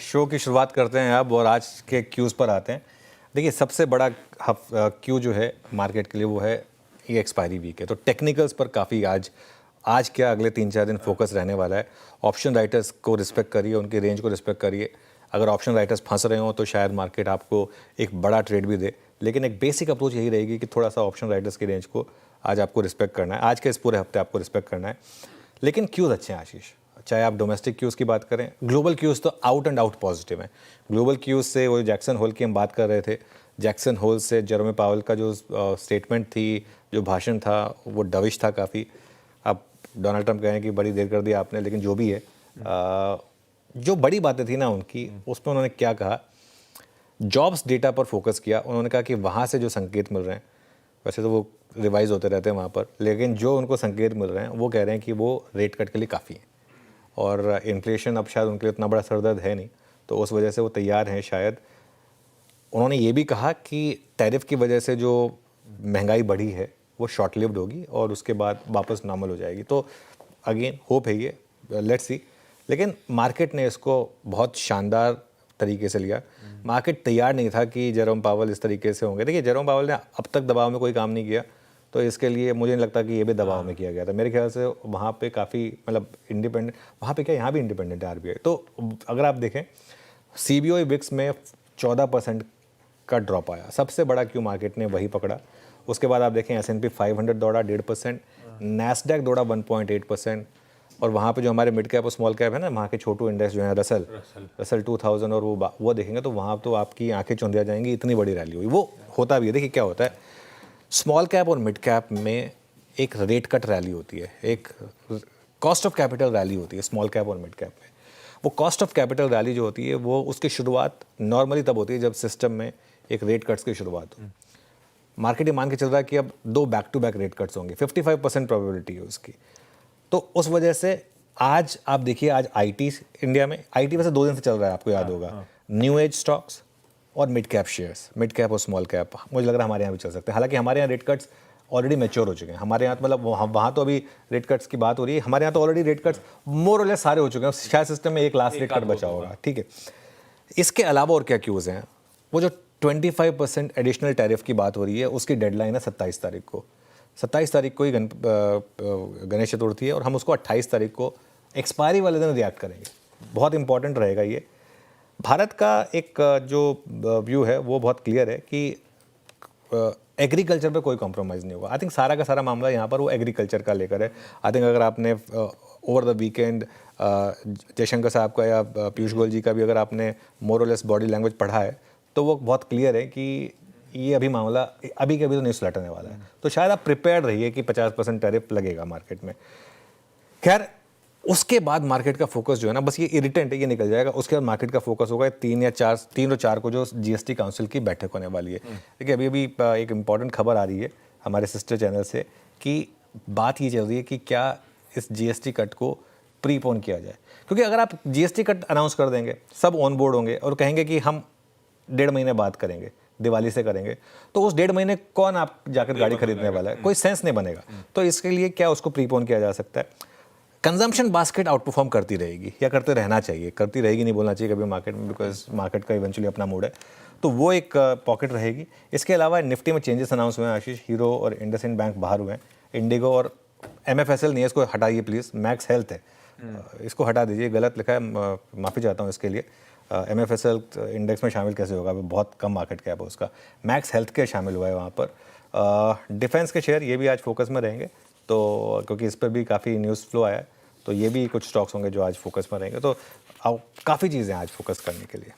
Show की शुरुआत करते हैं अब और आज के क्यूज़ पर आते हैं। देखिए सबसे बड़ा क्यू जो है मार्केट के लिए वो है ये एक्सपायरी वीक है, तो टेक्निकल्स पर काफ़ी आज क्या अगले 3-4 दिन फोकस रहने वाला है। ऑप्शन राइटर्स को रिस्पेक्ट करिए, उनकी रेंज को रिस्पेक्ट करिए। अगर ऑप्शन राइटर्स फंस रहे हो तो शायद मार्केट आपको एक बड़ा ट्रेड भी दे, लेकिन एक बेसिक अप्रोच यही रहेगी कि थोड़ा सा ऑप्शन राइटर्स की रेंज को आज आपको रिस्पेक्ट करना है, आज के इस पूरे हफ्ते आपको रिस्पेक्ट करना है। लेकिन क्यूज़ अच्छे हैं आशीष, चाहे आप डोमेस्टिक क्यूज़ की बात करें, ग्लोबल क्यूज़ तो आउट एंड आउट पॉजिटिव हैं। ग्लोबल क्यूज़ से वो जैक्सन होल की हम बात कर रहे थे, जैक्सन होल से जेरोम पावेल का जो स्टेटमेंट थी, जो भाषण था, वो डविश था काफ़ी। अब डोनाल्ड ट्रंप कहें कि बड़ी देर कर दी आपने, लेकिन जो भी है जो बड़ी बातें थी ना उनकी, उसमें उन्होंने क्या कहा, जॉब्स डेटा पर फोकस किया। उन्होंने कहा कि वहाँ से जो संकेत मिल रहे हैं, वैसे तो वो रिवाइज होते रहते हैं वहाँ पर, लेकिन जो उनको संकेत मिल रहे हैं वो कह रहे हैं कि वो रेट कट के लिए काफ़ी है और इन्फ्लेशन अब शायद उनके लिए उतना बड़ा सरदर्द है नहीं, तो उस वजह से वो तैयार हैं शायद। उन्होंने ये भी कहा कि टैरिफ की वजह से जो महंगाई बढ़ी है वो शॉर्ट लिव्ड होगी और उसके बाद वापस नॉर्मल हो जाएगी। तो अगेन होप है ये, लेट्स सी। लेकिन मार्केट ने इसको बहुत शानदार तरीके से लिया। मार्केट तैयार नहीं था कि जेरोम पावेल इस तरीके से होंगे। देखिए जेरोम पावेल ने अब तक दबाव में कोई काम नहीं किया, तो इसके लिए मुझे नहीं लगता कि ये भी दबाव में किया गया था। मेरे ख्याल से वहाँ पे काफ़ी मतलब इंडिपेंडेंट, वहाँ पे क्या यहाँ भी इंडिपेंडेंट है आरबीआई। तो अगर आप देखें सीबीओ विक्स में 14% का ड्रॉप आया, सबसे बड़ा क्यों मार्केट ने वही पकड़ा। उसके बाद आप देखें S&P 500 दौड़ा 1.5%, नैस्डैक दौड़ा 1.8%, और वहाँ पे जो हमारे मिड कैप और स्मॉल कैप है ना, वहाँ के छोटू इंडेक्स जो है रसल 2000 और वो देखेंगे तो वहाँ तो आपकी आंखें चौंधिया जाएंगी, इतनी बड़ी रैली हुई। वो होता भी है, देखिए क्या होता है, स्मॉल कैप और मिड कैप में एक रेट कट रैली होती है, एक कॉस्ट ऑफ कैपिटल रैली होती है स्मॉल कैप और मिड कैप में। वो कॉस्ट ऑफ कैपिटल रैली जो होती है वो उसकी शुरुआत नॉर्मली तब होती है जब सिस्टम में एक रेट कट्स की शुरुआत हो। मार्केट ये मान के चल रहा है कि अब 2 back to back rate cuts होंगे, 55% प्रोबेबिलिटी है उसकी। तो उस वजह से आज आप देखिए, आज आईटी इंडिया में, आईटी वैसे 2 दिन से चल रहा है, आपको याद होगा, न्यू एज स्टॉक्स और mid cap shares, mid cap और स्मॉल कैप, मुझे लग रहा है हमारे यहाँ भी चल सकते हैं। हालांकि हमारे यहाँ रेट कट्स ऑलरेडी मैच्योर हो चुके हैं, हमारे यहाँ तो मतलब वहाँ तो अभी रेट कट्स की बात हो रही है, हमारे यहाँ तो ऑलरेडी रेट कट्स मोर और लेस सारे हो चुके हैं, शायद सिस्टम में एक लास्ट रेट कट बचा होगा, ठीक है। इसके अलावा और क्या क्यूज़ हैं, वो जो 25% एडिशनल टैरिफ की बात हो रही है, उसकी डेडलाइन है 27 तारीख को। 27 तारीख को ही गणेश चतुर्थी है और हम उसको 28 तारीख को एक्सपायरी वाले दिन रिएक्ट करेंगे। बहुत इंपॉर्टेंट रहेगा ये। भारत का एक जो व्यू है वो बहुत क्लियर है कि एग्रीकल्चर पे कोई कॉम्प्रोमाइज़ नहीं होगा। आई थिंक सारा का सारा मामला यहाँ पर वो एग्रीकल्चर का लेकर है। आई थिंक अगर आपने ओवर द वीकेंड जयशंकर साहब का या पीयूष गोयल जी का भी अगर आपने मोर और लेस बॉडी लैंग्वेज पढ़ा है तो वो बहुत क्लियर है कि ये अभी मामला अभी के अभी तो नहीं सुलटने वाला है। तो शायद आप प्रिपेयर रहिए कि 50% टैरिफ लगेगा मार्केट में। खैर उसके बाद मार्केट का फोकस जो है ना, बस ये इरिटेंट है, ये निकल जाएगा। उसके बाद मार्केट का फोकस होगा 3 और 4 को जो जीएसटी काउंसिल की बैठक होने वाली है। देखिए अभी एक इंपॉर्टेंट खबर आ रही है हमारे सिस्टर चैनल से कि बात ये चल रही है कि क्या इस जीएसटी कट को प्रीपोन किया जाए, क्योंकि अगर आप जीएसटी कट अनाउंस कर देंगे, सब ऑन बोर्ड होंगे और कहेंगे कि हम 1.5 महीने बाद करेंगे, दिवाली से करेंगे, तो उस 1.5 महीने कौन आप जाकर गाड़ी खरीदने वाला है, कोई सेंस नहीं बनेगा। तो इसके लिए क्या उसको प्रीपोन किया जा सकता है। कंजम्पशन बास्केट आउट परफॉर्म करती रहेगी या करते रहना चाहिए, करती रहेगी नहीं बोलना चाहिए कभी मार्केट में, बिकॉज मार्केट का इवेंचुअली अपना मूड है, तो वो एक पॉकेट रहेगी। इसके अलावा निफ्टी में चेंजेस अनाउंस हुए हैं आशीष, हीरो और इंडसइंड बैंक बाहर हुए हैं, इंडिगो और MFSL नहीं है, इसको हटाइए प्लीज़, मैक्स हेल्थ है, इसको हटा दीजिए, गलत लिखा है, माफ़ी चाहता हूँ इसके लिए। MFSL इंडेक्स में शामिल कैसे होगा, बहुत कम मार्केट कैप है उसका। मैक्स हेल्थ केयर शामिल हुआ है वहाँ पर। डिफेंस के शेयर ये भी आज फोकस में रहेंगे, तो क्योंकि इस पर भी काफ़ी न्यूज़ फ्लो आया है, तो ये भी कुछ स्टॉक्स होंगे जो आज फोकस में रहेंगे। तो काफ़ी चीज़ें आज फोकस करने के लिए।